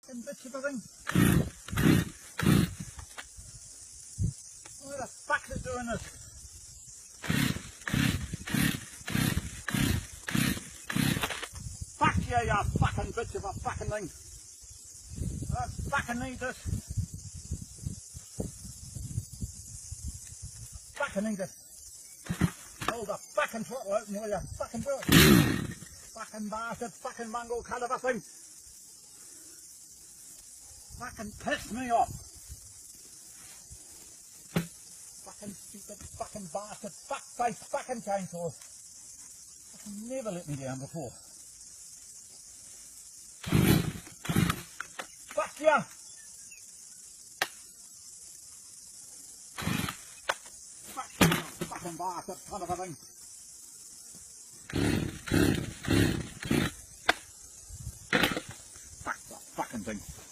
fucking bitch of a thing. Why the fuck is it doing this? Fuck you, you fucking bitch of a fucking thing. I fucking need this. Fucking need it. Hold the fucking throttle open, will you? Fucking do it. Fucking bastard, fucking mongrel caliber thing. Fucking piss me off. Fucking stupid fucking bastard, fuck-face fucking chainsaws. Fucking never let me down before. Fuck ya! Fuck you, fucking bastard, son of a thing. Fuck the fucking thing.